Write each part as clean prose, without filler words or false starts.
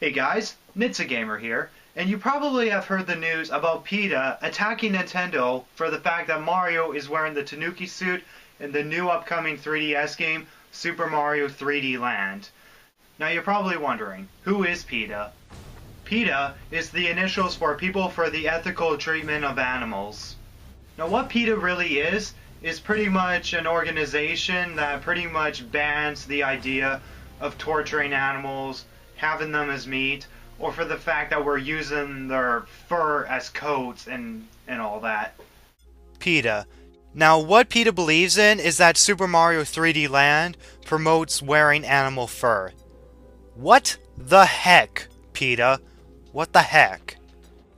Hey guys, NitsuaGamer here, and you probably have heard the news about PETA attacking Nintendo for the fact that Mario is wearing the Tanooki suit in the new upcoming 3DS game, Super Mario 3D Land. Now you're probably wondering, who is PETA? PETA is the initials for People for the Ethical Treatment of Animals. Now what PETA really is pretty much an organization that pretty much bans the idea of torturing animals, having them as meat, or for the fact that we're using their fur as coats and all that. PETA. Now, what PETA believes in is that Super Mario 3D Land promotes wearing animal fur. What the heck, PETA? What the heck?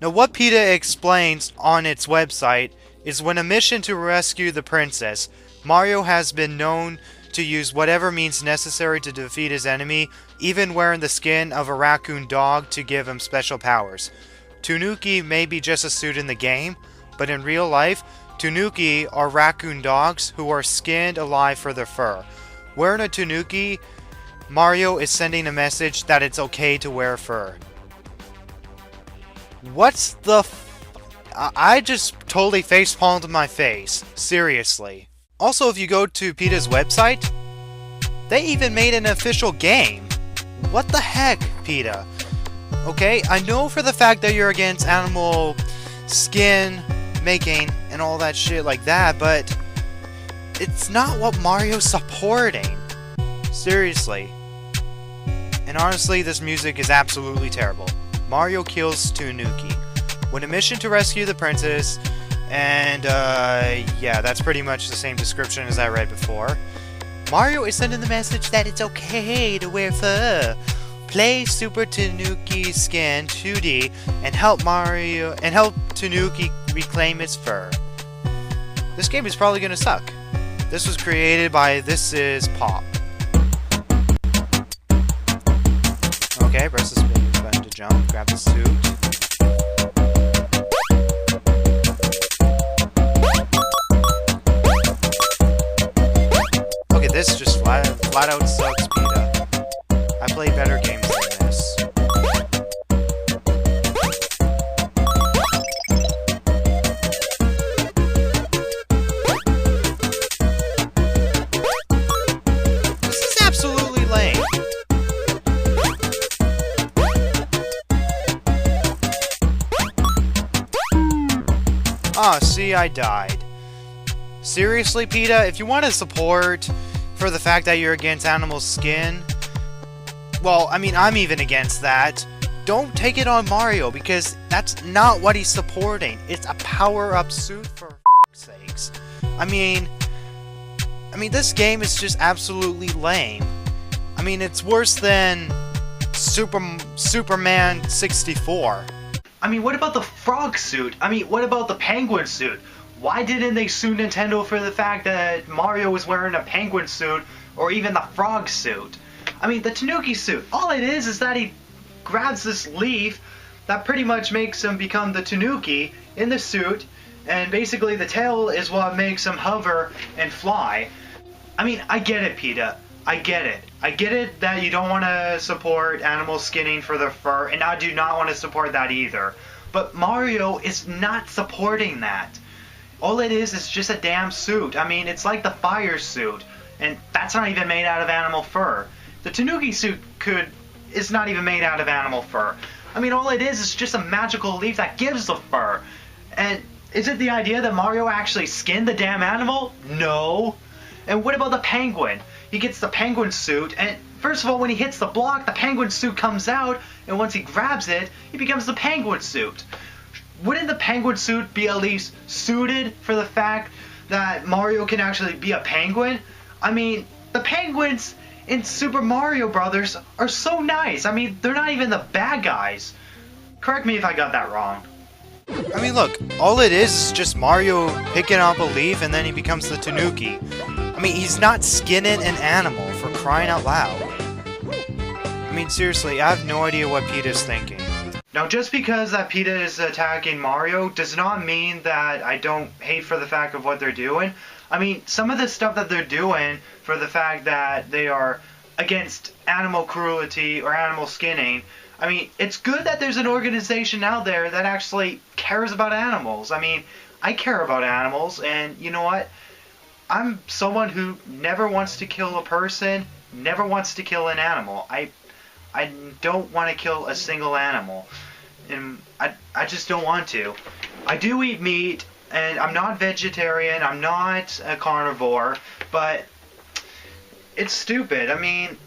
Now, what PETA explains on its website is when a mission to rescue the princess, Mario has been known to use whatever means necessary to defeat his enemy, even wearing the skin of a raccoon dog to give him special powers. Tanooki may be just a suit in the game, but in real life, Tanooki are raccoon dogs who are skinned alive for their fur. Wearing a Tanooki, Mario is sending a message that it's okay to wear fur. What's the I just totally facepalmed my face. Seriously. Also, if you go to PETA's website, they even made an official game. What the heck, PETA? Okay, I know for the fact that you're against animal skin making and all that shit like that, but it's not what Mario's supporting. Seriously. And honestly, this music is absolutely terrible. Mario kills Tanooki. When a mission to rescue the princess, and yeah, that's pretty much the same description as I read before. Mario is sending the message that it's okay to wear fur. Play Super Tanooki Skin 2D and help Tanooki reclaim its fur. This game is probably gonna suck. This was created by This Is Pop. Okay, press the space button to jump, grab the suit. This just flat out sucks, PETA. I play better games than this. This is absolutely lame. Ah, see, I died. Seriously, PETA, if you want to support for the fact that you're against animal skin, well, I mean, I'm even against that. Don't take it on Mario, because that's not what he's supporting. It's a power-up suit, for f***'s sakes. I mean, this game is just absolutely lame. I mean, it's worse than Superman 64. I mean, what about the frog suit? I mean, what about the penguin suit? Why didn't they sue Nintendo for the fact that Mario was wearing a penguin suit, or even the frog suit? I mean, the Tanooki suit, all it is that he grabs this leaf that pretty much makes him become the Tanooki in the suit, and basically the tail is what makes him hover and fly. I mean, I get it, PETA. I get it. I get it that you don't want to support animal skinning for their fur, and I do not want to support that either. But Mario is not supporting that. All it is just a damn suit. I mean, it's like the fire suit, and that's not even made out of animal fur. The Tanooki suit is not even made out of animal fur. I mean, all it is just a magical leaf that gives the fur. And is it the idea that Mario actually skinned the damn animal? No. And what about the penguin? He gets the penguin suit, and first of all, when he hits the block, the penguin suit comes out, and once he grabs it, he becomes the penguin suit. Wouldn't the penguin suit be at least suited for the fact that Mario can actually be a penguin? I mean, the penguins in Super Mario Brothers are so nice. I mean, they're not even the bad guys. Correct me if I got that wrong. I mean, look, all it is just Mario picking up a leaf and then he becomes the Tanooki. I mean, he's not skinning an animal, for crying out loud. I mean, seriously, I have no idea what PETA's thinking. Now, just because that PETA is attacking Mario does not mean that I don't hate for the fact of what they're doing. I mean, some of the stuff that they're doing for the fact that they are against animal cruelty or animal skinning, I mean, it's good that there's an organization out there that actually cares about animals. I mean, I care about animals, and you know what? I'm someone who never wants to kill a person, never wants to kill an animal. I don't want to kill a single animal, and I just don't want to. I do eat meat, and I'm not vegetarian, I'm not a carnivore, but it's stupid. I mean,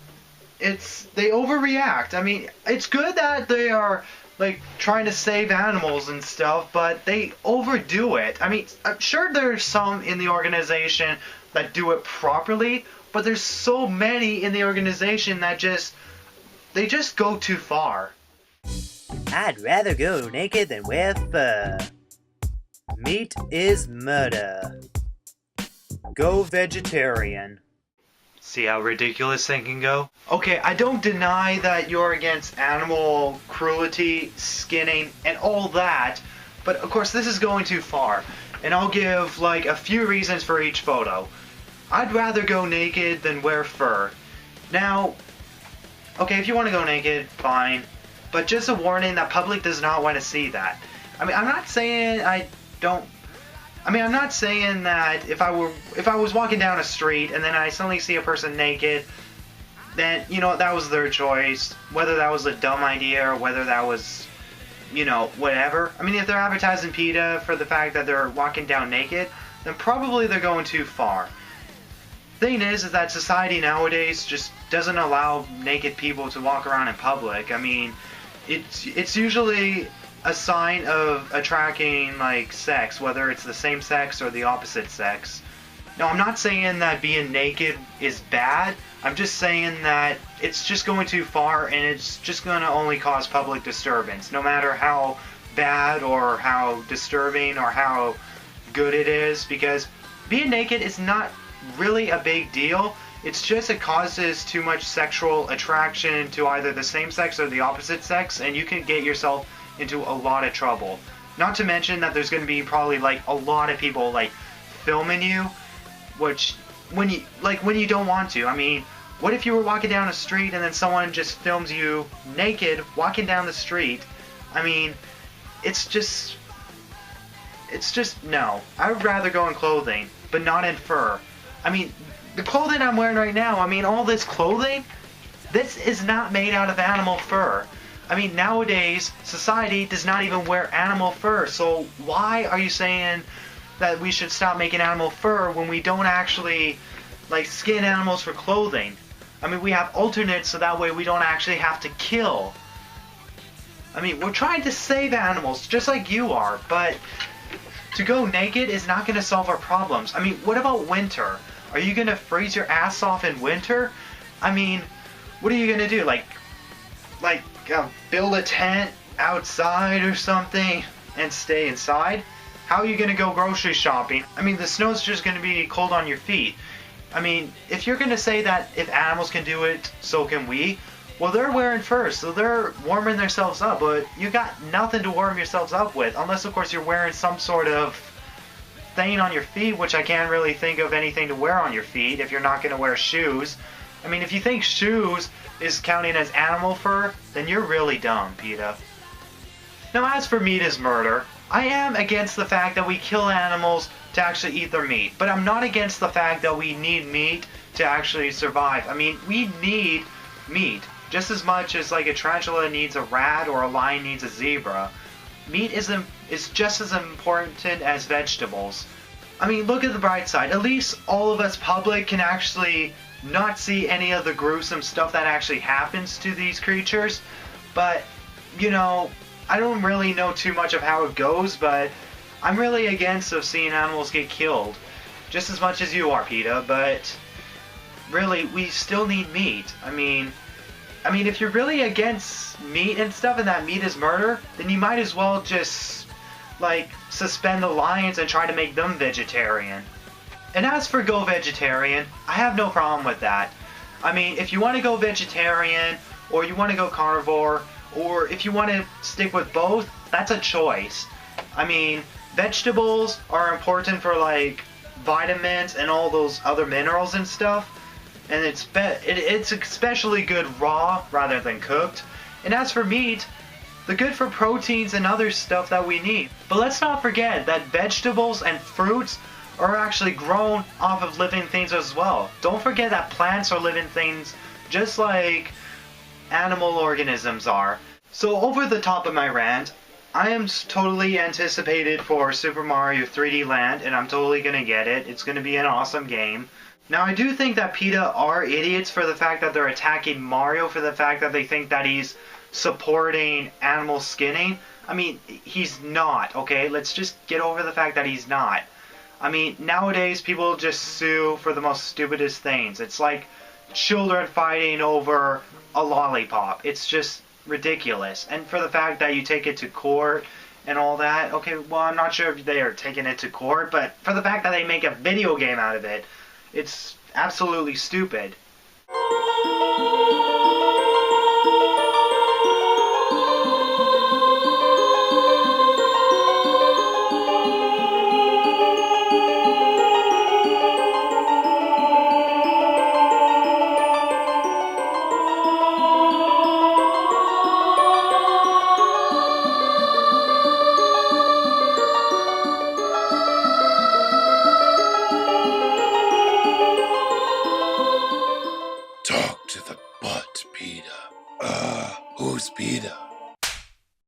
they overreact. I mean, it's good that they are like trying to save animals and stuff, but they overdo it. I mean, I'm sure there's some in the organization that do it properly, but there's so many in the organization that they just go too far. I'd rather go naked than wear fur. Meat is murder. Go vegetarian. See how ridiculous they can go? Okay, I don't deny that you're against animal cruelty, skinning, and all that, but of course this is going too far, and I'll give like a few reasons for each photo. I'd rather go naked than wear fur. Now, okay, if you want to go naked, fine, but just a warning that public does not want to see that. I mean, I'm not saying I'm not saying that if I was walking down a street and then I suddenly see a person naked, then, you know, that was their choice. Whether that was a dumb idea or whether that was, you know, whatever. I mean, if they're advertising PETA for the fact that they're walking down naked, then probably they're going too far. Thing is that society nowadays just doesn't allow naked people to walk around in public. I mean, it's usually a sign of attracting like sex, whether it's the same sex or the opposite sex. Now, I'm not saying that being naked is bad. I'm just saying that it's just going too far, and it's just going to only cause public disturbance, no matter how bad or how disturbing or how good it is, because being naked is not really a big deal. It's just it causes too much sexual attraction to either the same sex or the opposite sex, and you can get yourself into a lot of trouble. Not to mention that there's going to be probably like a lot of people like filming you, which when you don't want to. I mean, what if you were walking down a street and then someone just films you naked walking down the street? I mean, it's just no. I would rather go in clothing, but not in fur. I mean, the clothing I'm wearing right now, I mean, all this clothing, this is not made out of animal fur. I mean, nowadays, society does not even wear animal fur, so why are you saying that we should stop making animal fur when we don't actually, like, skin animals for clothing? I mean, we have alternates so that way we don't actually have to kill. I mean, we're trying to save animals, just like you are, but to go naked is not going to solve our problems. I mean, what about winter? Are you going to freeze your ass off in winter? I mean, what are you going to do? Like, build a tent outside or something and stay inside? How are you going to go grocery shopping? I mean, the snow's just going to be cold on your feet. I mean, if you're going to say that if animals can do it, so can we, well, they're wearing fur, so they're warming themselves up, but you got nothing to warm yourselves up with, unless, of course, you're wearing some sort of thing on your feet, which I can't really think of anything to wear on your feet if you're not going to wear shoes. I mean, if you think shoes is counting as animal fur, then you're really dumb, PETA. Now, as for meat is murder, I am against the fact that we kill animals to actually eat their meat, but I'm not against the fact that we need meat to actually survive. I mean, we need meat just as much as like a tarantula needs a rat or a lion needs a zebra. Meat is just as important as vegetables. I mean, look at the bright side. At least all of us public can actually not see any of the gruesome stuff that actually happens to these creatures. But, you know, I don't really know too much of how it goes, but I'm really against of seeing animals get killed. Just as much as you are, PETA, but really, we still need meat. I mean, if you're really against meat and stuff and that meat is murder, then you might as well just, like, suspend the lions and try to make them vegetarian. And as for go vegetarian, I have no problem with that. I mean, if you want to go vegetarian, or you want to go carnivore, or if you want to stick with both, that's a choice. I mean, vegetables are important for, like, vitamins and all those other minerals and stuff. And it's especially good raw rather than cooked. And as for meat, they're good for proteins and other stuff that we need. But let's not forget that vegetables and fruits are actually grown off of living things as well. Don't forget that plants are living things just like animal organisms are. So over the top of my rant, I am totally anticipated for Super Mario 3D Land, and I'm totally gonna get it. It's gonna be an awesome game. Now I do think that PETA are idiots for the fact that they're attacking Mario for the fact that they think that he's supporting animal skinning. I mean, he's not, okay? Let's just get over the fact that he's not. I mean, nowadays people just sue for the most stupidest things. It's like children fighting over a lollipop. It's just ridiculous. And for the fact that you take it to court and all that, okay, well, I'm not sure if they are taking it to court, but for the fact that they make a video game out of it, it's absolutely stupid.